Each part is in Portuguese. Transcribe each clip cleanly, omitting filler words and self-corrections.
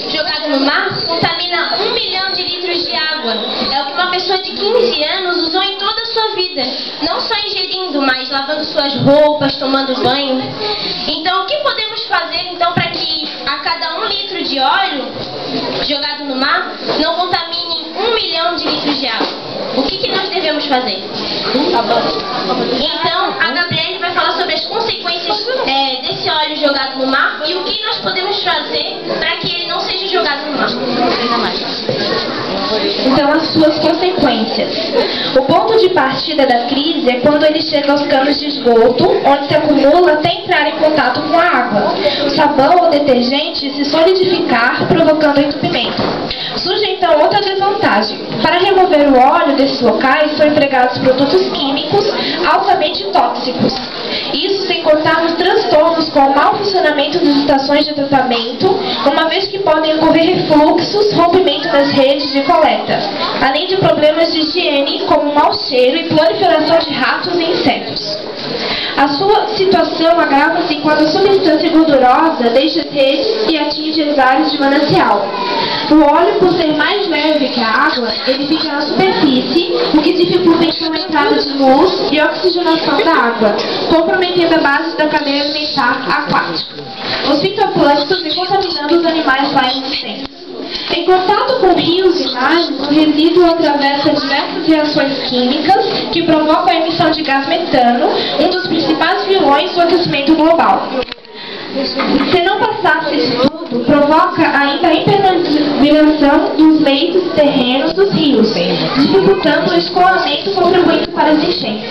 jogado no mar contamina 1 milhão de litros de água. É o que uma pessoa de 15 anos usou em toda a sua vida. Não só ingerindo, mas lavando suas roupas, tomando banho. Então, o que podemos fazer então para que a cada 1 litro de óleo jogado no mar não contamine 1 milhão de litros de água? O que nós devemos fazer? Então, a Gabriele vai falar sobre as consequências desse óleo jogado no mar e o que nós podemos fazer para que ele não seja jogado no mar. Então, as suas consequências. O ponto de partida da crise é quando ele chega aos canos de esgoto, onde se acumula até entrar em contato com a água. O sabão ou detergente se solidificar, provocando entupimento. Surge então outra desvantagem. Para remover o óleo desses locais são empregados produtos químicos altamente tóxicos. Isso sem contar nos transtornos com o mau funcionamento das estações de tratamento, uma vez que podem ocorrer refluxos, rompimento das redes de coleta, além de problemas de higiene, como mau cheiro e proliferação de ratos e insetos. A sua situação agrava-se quando a substância gordurosa deixa as redes e atinge as áreas de manancial. O óleo, por ser mais leve que a água, ele fica na superfície, o que dificulta então a entrada de luz e oxigenação da água, comprometendo a base da cadeia alimentar aquática. Os fitoplânctons e contaminando os animais lá existentes. Em contato com rios e mares, o resíduo atravessa diversas reações químicas que provocam a emissão de gás metano, um dos principais vilões do aquecimento global. Se não passasse isso tudo, provoca ainda a impermeabilização dos leitos terrenos dos rios, dificultando o escoamento e contribuindo para as enchentes.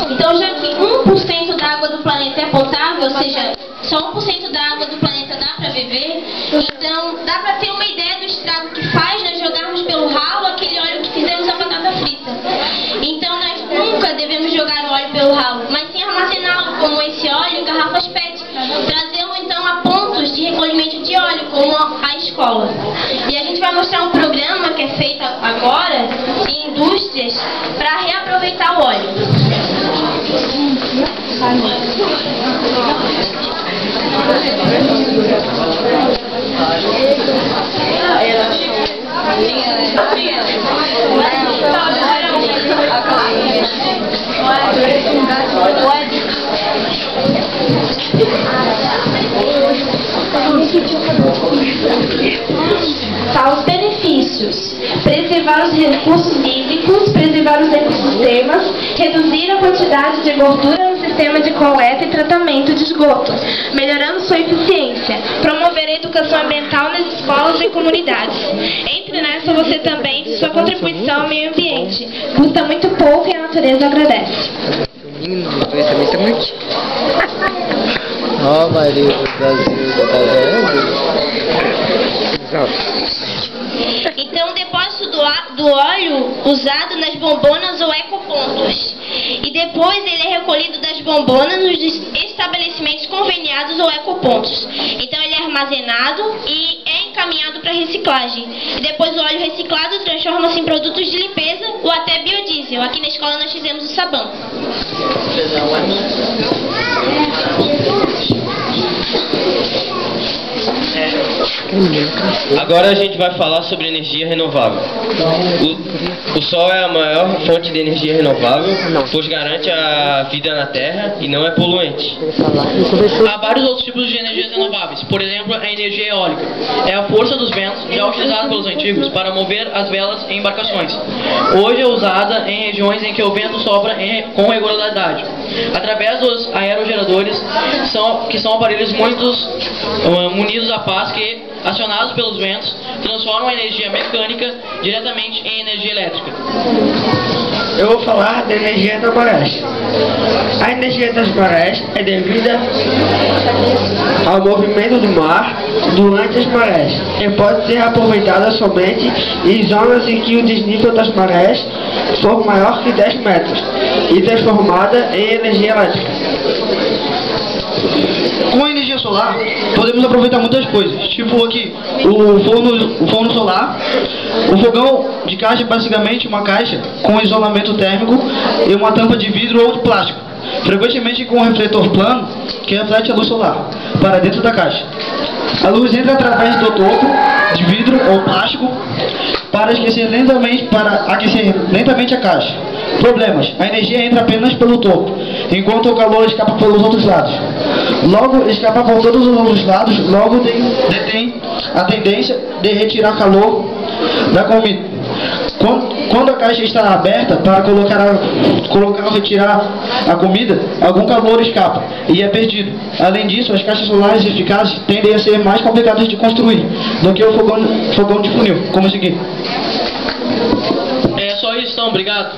Então, já que 1% da água do planeta é potável, ou seja, só 1% da água do planeta dá para beber, então dá para ter uma ideia do estrago que faz nós jogarmos pelo ralo aquele óleo que fizemos a batata frita. Então, nós nunca devemos jogar o óleo pelo ralo, mas sim armazená-lo como esse óleo em garrafas PET, trazê-lo então a pontos de recolhimento de óleo, como a escola. E a gente vai mostrar um programa que é feito agora em indústrias para reaproveitar o óleo. Tá, os benefícios: preservar os recursos hídricos, preservar os ecossistemas, reduzir a quantidade de gordura no sistema de coleta e tratamento de esgoto, melhorando sua eficiência, promover a educação ambiental nas escolas e comunidades. Entre nessa você também de sua contribuição ao meio ambiente. Custa muito pouco e a natureza agradece. Ó, Maria do Brasil, tá vendo? Então, o depósito do óleo usado nas bombonas ou ecopontos. E depois ele é recolhido das bombonas nos estabelecimentos conveniados ou ecopontos. Então, ele é armazenado e é encaminhado para reciclagem. E depois o óleo reciclado transforma-se em produtos de limpeza ou até biodiesel. Aqui na escola nós fizemos o sabão. Agora a gente vai falar sobre energia renovável. O sol é a maior fonte de energia renovável, pois garante a vida na Terra e não é poluente. Há vários outros tipos de energias renováveis. Por exemplo, a energia eólica. É a força dos ventos já utilizada pelos antigos para mover as velas em embarcações. Hoje é usada em regiões em que o vento sopra com regularidade. Através dos aerogeradores, que são aparelhos munidos a pás que, acionados pelos ventos, transformam a energia mecânica diretamente em energia elétrica. Eu vou falar da energia das marés. A energia das marés é devida ao movimento do mar durante as marés e pode ser aproveitada somente em zonas em que o desnível das marés for maior que 10 metros e transformada em energia elétrica. Com a energia solar, podemos aproveitar muitas coisas, tipo aqui, o forno solar. O fogão de caixa é basicamente uma caixa com isolamento térmico e uma tampa de vidro ou de plástico. frequentemente com um refletor plano que reflete a luz solar para dentro da caixa. A luz entra através do topo de vidro ou plástico para aquecer lentamente a caixa. Problemas: a energia entra apenas pelo topo, enquanto o calor escapa pelos outros lados. Logo, escapar por todos os outros lados, logo detém a tendência de retirar calor da comida. Quando a caixa está aberta para colocar ou retirar a comida, algum calor escapa e é perdido. Além disso, as caixas solares eficazes tendem a ser mais complicadas de construir do que o fogão de funil, como seguir. É só isso, então. Obrigado.